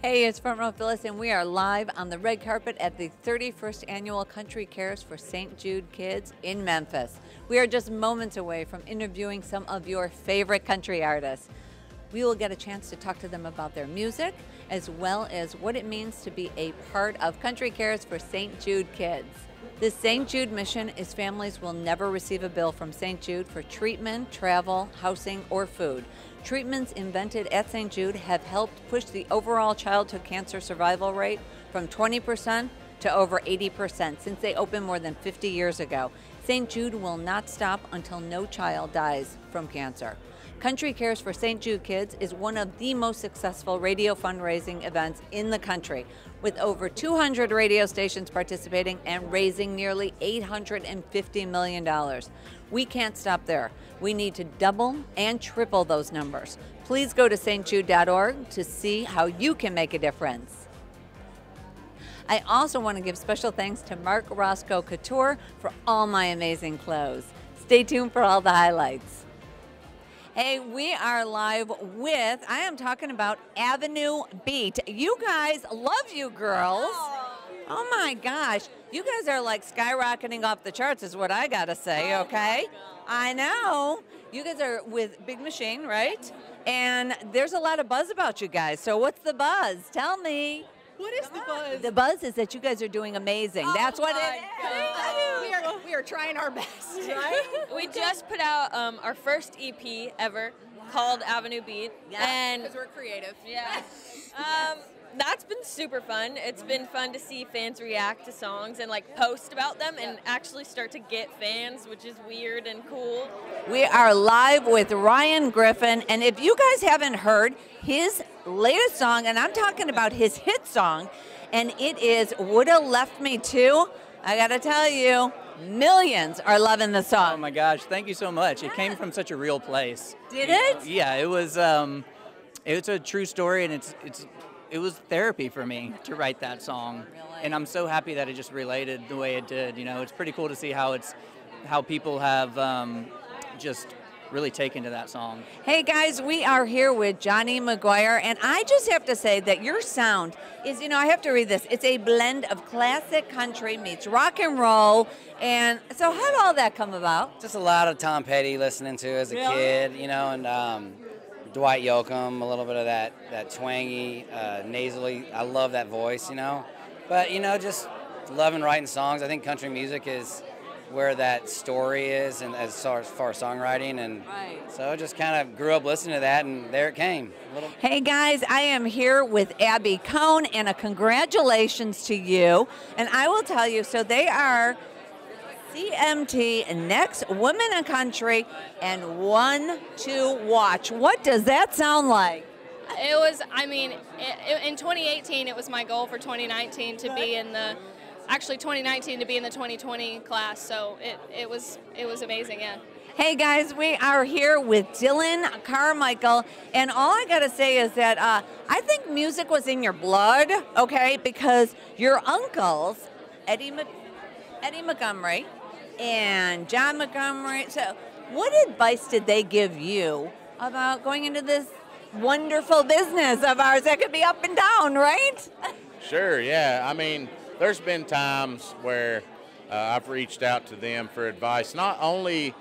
Hey, it's Front Row Phyllis, and we are live on the red carpet at the 31st Annual Country Cares for St. Jude Kids in Memphis. We are just moments away from interviewing some of your favorite country artists. We will get a chance to talk to them about their music, as well as what it means to be a part of Country Cares for St. Jude Kids. The St. Jude mission is families will never receive a bill from St. Jude for treatment, travel, housing, or food. Treatments invented at St. Jude have helped push the overall childhood cancer survival rate from 20% to over 80% since they opened more than 50 years ago. St. Jude will not stop until no child dies from cancer. Country Cares for St. Jude Kids is one of the most successful radio fundraising events in the country, with over 200 radio stations participating and raising nearly $850 million. We can't stop there. We need to double and triple those numbers. Please go to stjude.org to see how you can make a difference. I also want to give special thanks to Mark Roscoe Couture for all my amazing clothes. Stay tuned for all the highlights. Hey, we are live with, I am talking about Avenue Beat. You guys, love you girls. Oh my gosh, you guys are like skyrocketing off the charts is what I gotta say, okay? I know. You guys are with Big Machine, right? And there's a lot of buzz about you guys. So what's the buzz? Tell me. What is the buzz? The buzz is that you guys are doing amazing. That's what it is. We are trying our best. Right? We just put out our first EP ever called Avenue Beat. Yeah. And Because we're creative. yeah. That's been super fun. It's been fun to see fans react to songs and like post about them and actually start to get fans, which is weird and cool. We are live with Ryan Griffin, and if you guys haven't heard his latest song, and I'm talking about his hit song, and it is Woulda Left Me Too, I gotta tell you, millions are loving the song. Oh my gosh, thank you so much. It came from such a real place. Did it? Yeah, it was a true story, and it was therapy for me to write that song. Really? And I'm so happy that it just related the way it did. You know, it's pretty cool to see how people have just really taken to that song. Hey guys, we are here with Johnny McGuire, and I just have to say that your sound is, you know, I have to read this. It's a blend of classic country meets rock and roll. And so how did all that come about? Just a lot of Tom Petty listening to as a kid, you know, and Dwight Yoakam, a little bit of that twangy, nasally. I love that voice, you know. But, you know, just loving writing songs. I think country music is where that story is, and as far as songwriting, and so I just kind of grew up listening to that, and there it came. Hey guys, I am here with Abbey Cone, and a congratulations to you. And I will tell you, so they are CMT Next Women in Country and One to Watch. What does that sound like? It was, I mean, in 2018, it was my goal for 2019 to be in the, actually 2019 to be in the 2020 class, so it was amazing, yeah. Hey guys, we are here with Dillon Carmichael, and all I gotta say is that I think music was in your blood, okay, because your uncles, Eddie Montgomery and John Montgomery, so what advice did they give you about going into this wonderful business of ours that could be up and down, right? Sure, yeah. I mean, there's been times where I've reached out to them for advice, not only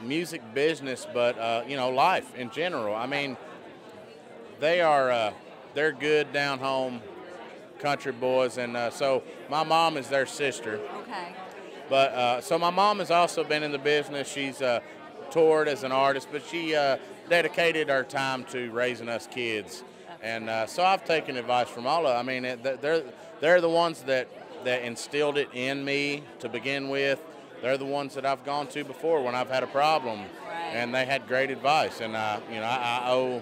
music business, but, you know, life in general. I mean, they're good down home country boys, and so my mom is their sister. Okay. But so my mom has also been in the business. She's toured as an artist, but she dedicated her time to raising us kids. And so I've taken advice from all of them. I mean, they're the ones that instilled it in me to begin with. They're the ones that I've gone to before when I've had a problem, and they had great advice. And you know, I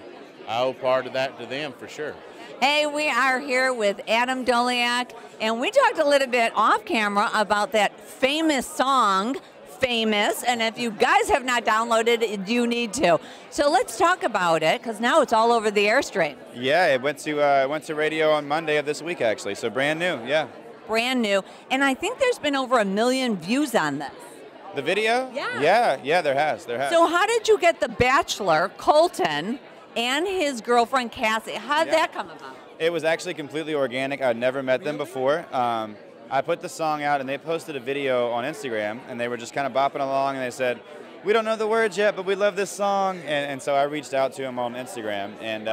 owe part of that to them for sure. Hey, we are here with Adam Doleac, and we talked a little bit off camera about that famous song, Famous, and if you guys have not downloaded it, you need to. So let's talk about it, because now it's all over the airstream. Yeah, it went to radio on Monday of this week, actually, so brand new, yeah. Brand new, and I think there's been over 1 million views on this. The video? Yeah. Yeah, there has. So how did you get The Bachelor, Colton, and his girlfriend Cassie. How did that come about? It was actually completely organic. I'd never met them before. I put the song out, and they posted a video on Instagram, and they were just kind of bopping along, and they said, "We don't know the words yet, but we love this song." And so I reached out to them on Instagram, and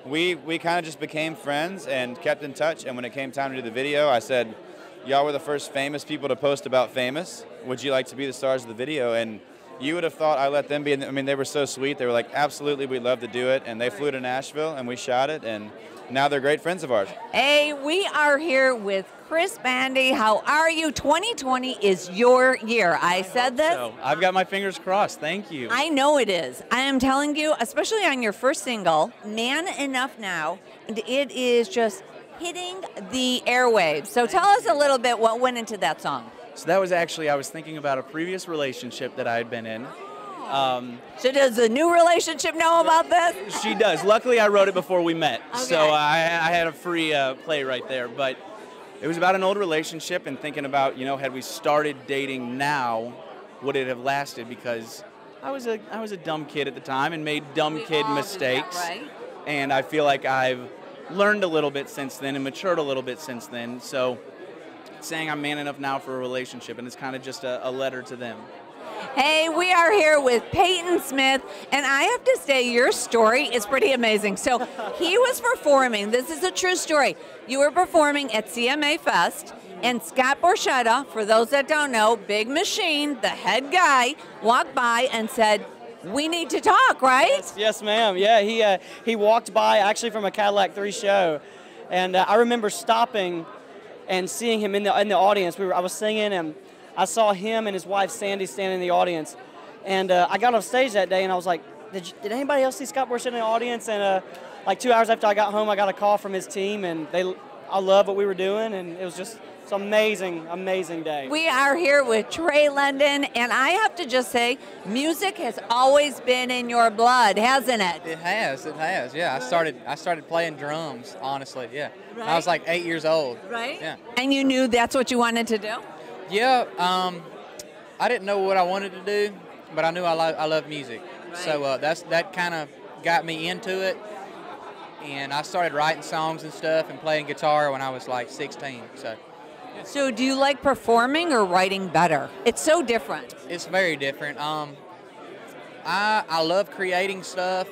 we kind of just became friends and kept in touch. And when it came time to do the video, I said, "Y'all were the first famous people to post about famous. Would you like to be the stars of the video?" And you would have thought I let them be. I mean, they were so sweet. They were like, "Absolutely, we'd love to do it." And they flew to Nashville, and we shot it, and now they're great friends of ours. Hey, we are here with Chris Bandy. How are you? 2020 is your year. I said this. So, I've got my fingers crossed. Thank you. I know it is. I am telling you, especially on your first single, Man Enough Now, and it is just hitting the airwaves. So tell us a little bit what went into that song. So that was actually, I was thinking about a previous relationship that I had been in. So does the new relationship know about this? She does. Luckily, I wrote it before we met, Okay. so I had a free play right there. But it was about an old relationship and thinking about, had we started dating now, would it have lasted? Because I was a dumb kid at the time and made dumb kid mistakes. That, right? And I feel like I've learned a little bit since then and matured a little bit since then. So saying I'm man enough now for a relationship, and it's kind of just a letter to them. Hey, we are here with Payton Smith, and I have to say your story is pretty amazing. So he was performing, this is a true story, you were performing at CMA Fest, and Scott Borchetta, for those that don't know, Big Machine, the head guy, walked by and said, "We need to talk," right? Yes, ma'am. Yeah, he walked by actually from a Cadillac 3 show, and I remember stopping and seeing him in the audience. I was singing, and I saw him and his wife Sandy standing in the audience, and I got off stage that day, and I was like, "Did anybody else see Scott Borchetta in the audience?" And like 2 hours after I got home, I got a call from his team, and I loved what we were doing, and it was just it's an amazing day. We are here with Trey London, and I have to just say, music has always been in your blood, hasn't it? It has. Yeah, I started playing drums, honestly. Yeah, Right. I was like 8 years old. Right? Yeah. And you knew that's what you wanted to do? Yeah. I didn't know what I wanted to do, but I knew I love music. Right. So that kind of got me into it, and I started writing songs and stuff and playing guitar when I was like 16. So do you like performing or writing better? It's so different. It's very different. I love creating stuff,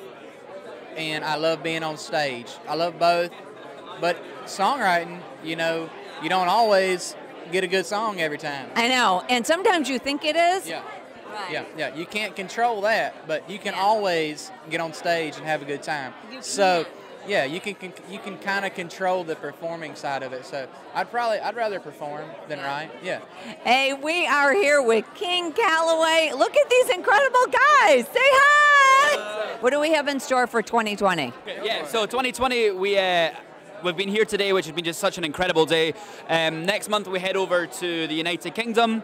and I love being on stage. I love both, but songwriting, you don't always get a good song every time. I know, and sometimes you think it is. Yeah. Right. Yeah. You can't control that, but you can always get on stage and have a good time. You So, yeah, you can kind of control the performing side of it. So I'd rather perform than write. Yeah. Hey, we are here with King Callaway. Look at these incredible guys. Say hi. What do we have in store for 2020? Yeah, so 2020, we've been here today, which has been just such an incredible day. Next month, we head over to the United Kingdom.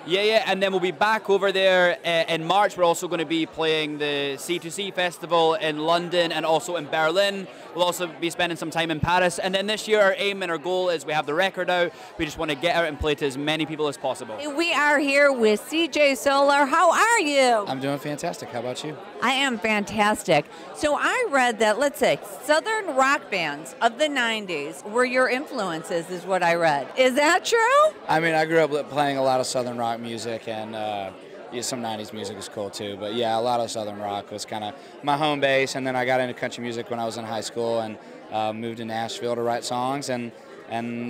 Yeah, and then we'll be back over there in March. We're also going to be playing the C2C Festival in London and also in Berlin. We'll also be spending some time in Paris. And then this year, our aim and our goal is we have the record out. We just want to get out and play to as many people as possible. We are here with CJ Solar. How are you? I'm doing fantastic. How about you? I am fantastic. So I read that, let's say, Southern rock bands of the 90s were your influences, is what I read. Is that true? I mean, I grew up playing a lot of Southern rock music, and some 90s music is cool too. But yeah, a lot of Southern rock was kind of my home base, and then I got into country music when I was in high school and moved to Nashville to write songs and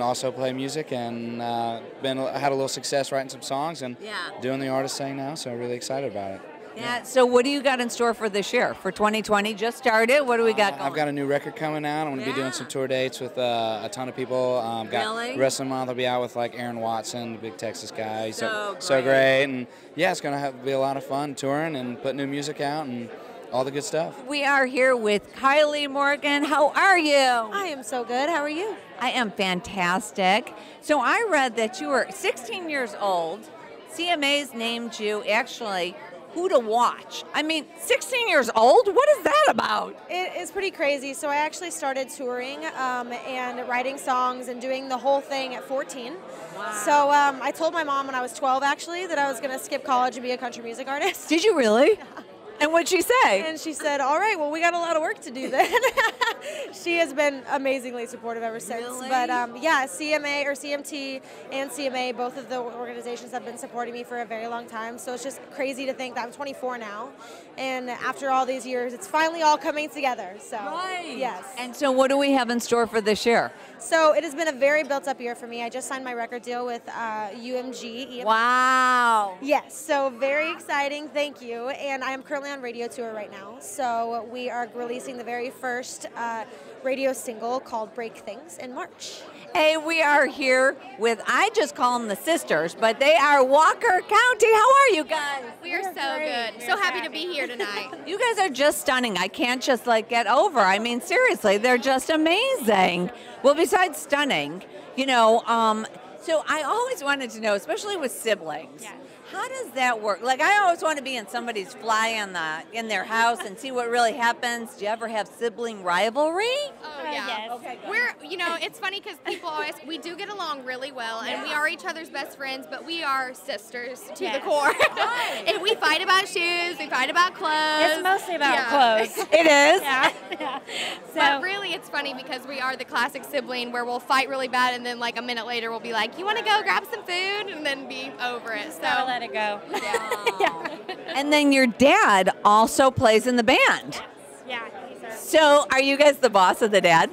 also play music, and had a little success writing some songs and doing the artist thing now, so really excited about it. Yeah, so what do you got in store for this year? For 2020, just started, what do we got going? I've got a new record coming out. I'm going to be doing some tour dates with a ton of people. Got Wrestling Month, I'll be out with like Aaron Watson, the big Texas guy. He's so great. And yeah, it's going to be a lot of fun touring and putting new music out and all the good stuff. We are here with Kylie Morgan. How are you? I am so good. How are you? I am fantastic. So I read that you were 16 years old. CMA's named you actually who to watch. I mean, 16 years old? What is that about? It is pretty crazy. So I actually started touring and writing songs and doing the whole thing at 14. Wow. So I told my mom when I was 12 actually that I was going to skip college and be a country music artist. Did you really? And what'd she say? And she said, all right, well, we got a lot of work to do then. She has been amazingly supportive ever since. Really? But yeah, CMA or CMT and CMA, both of the organizations have been supporting me for a very long time. So it's just crazy to think that I'm 24 now. And after all these years, it's finally all coming together. So, yes. And so what do we have in store for this year? So it has been a very built up year for me. I just signed my record deal with UMG. Wow. Yes, so very exciting, thank you. And I am currently on radio tour right now. So we are releasing the very first radio single called Break Things in March. Hey, we are here with, I just call them the sisters, but they are Walker County. How are you guys? We are so good. So happy to be here tonight. You guys are just stunning. I can't just get over. I mean, seriously, they're just amazing. Well, besides stunning, you know, so I always wanted to know, especially with siblings, how does that work? Like, I always want to be in somebody's fly in their house and see what really happens. Do you ever have sibling rivalry? Oh, yeah. Yes. Okay, good. We're, you know, it's funny because people always, we do get along really well, and we are each other's best friends, but we are sisters to the core. And we fight about shoes, we fight about clothes. It's mostly about clothes. It is? Yeah. But really, it's funny because we are the classic sibling where we'll fight really bad, and then like a minute later we'll be like, you want to go grab some food? And then be over it. So let it go. And then your dad also plays in the band. Yeah. So are you guys the boss of the dad?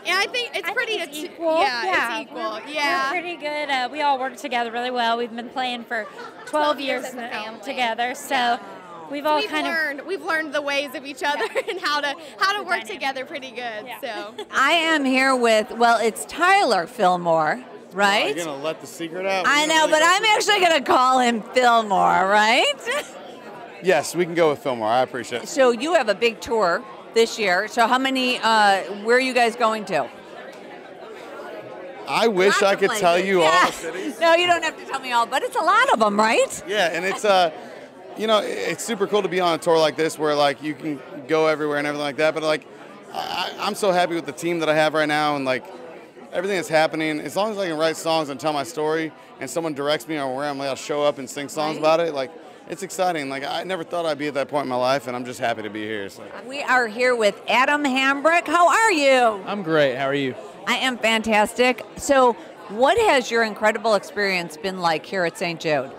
Yeah, I think it's pretty equal. Yeah, it's equal. Yeah. We're pretty good. We all work together really well. We've been playing for 12 years now together. So we've all we've learned the ways of each other and how to work together pretty good. So I am here with, well, it's Tyler Fillmore, right? You're going to let the secret out? I know, but I'm actually going to call him Fillmore, right? Yes, we can go with Fillmore. I appreciate it. So you have a big tour this year. So how many, where are you guys going to? I wish I could tell you all the cities. No, you don't have to tell me all, but it's a lot of them, right? Yeah, and it's, you know, it's super cool to be on a tour like this where, like, you can go everywhere and everything like that. But, like, I'm so happy with the team that I have right now and, like, everything that's happening. As long as I can write songs and tell my story and someone directs me or where I'm allowed to show up and sing songs about it, like, it's exciting. Like, I never thought I'd be at that point in my life, and I'm just happy to be here. So. We are here with Adam Hambrick. How are you? I'm great. How are you? I am fantastic. So what has your incredible experience been like here at St. Jude?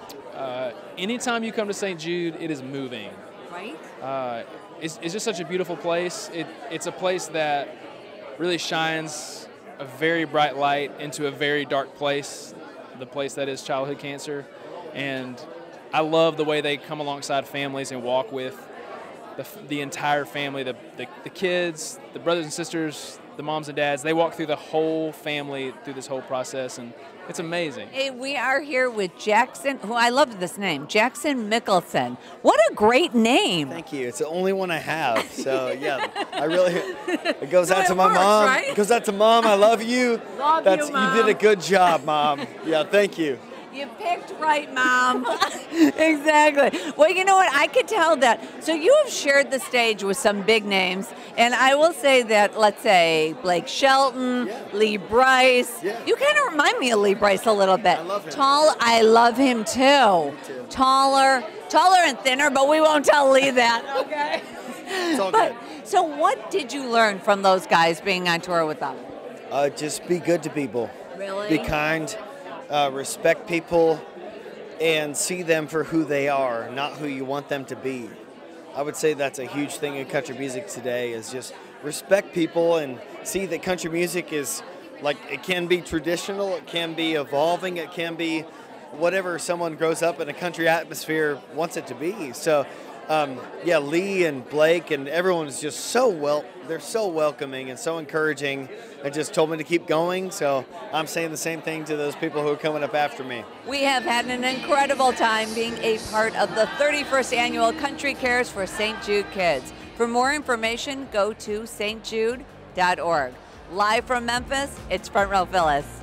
Anytime you come to St. Jude, it is moving. Right? It's just such a beautiful place. It's a place that really shines a very bright light into a very dark place, the place that is childhood cancer. And I love the way they come alongside families and walk with the entire family, the kids, the brothers and sisters, the moms and dads. They walk through the whole family through this whole process, and it's amazing. Hey, we are here with Jackson, who I love this name, Jackson Mickelson. What a great name. Thank you. It's the only one I have. So, yeah, I really, it goes So out to it my works, mom. right? It goes out to Mom. I love you. Love you, Mom. You did a good job, Mom. Yeah, thank you. You picked right, Mom. Exactly. Well, you know what? I could tell that. So you have shared the stage with some big names, and I will say that, let's say, Blake Shelton, Lee Bryce. You kind of remind me of Lee Bryce a little bit. I love him. I love him too. Taller and thinner, but we won't tell Lee that, okay? It's all good. So what did you learn from those guys being on tour with them? Just be good to people. Really? Be kind. Respect people and see them for who they are, not who you want them to be. I would say that's a huge thing in country music today is just respect people and see that country music is like, it can be traditional, it can be evolving, it can be whatever someone grows up in a country atmosphere wants it to be. So yeah, Lee and Blake and everyone is just they're so welcoming and so encouraging and just told me to keep going. So I'm saying the same thing to those people who are coming up after me. We have had an incredible time being a part of the 31st annual Country Cares for St. Jude Kids. For more information, go to stjude.org. Live from Memphis, it's Front Row Phyllis.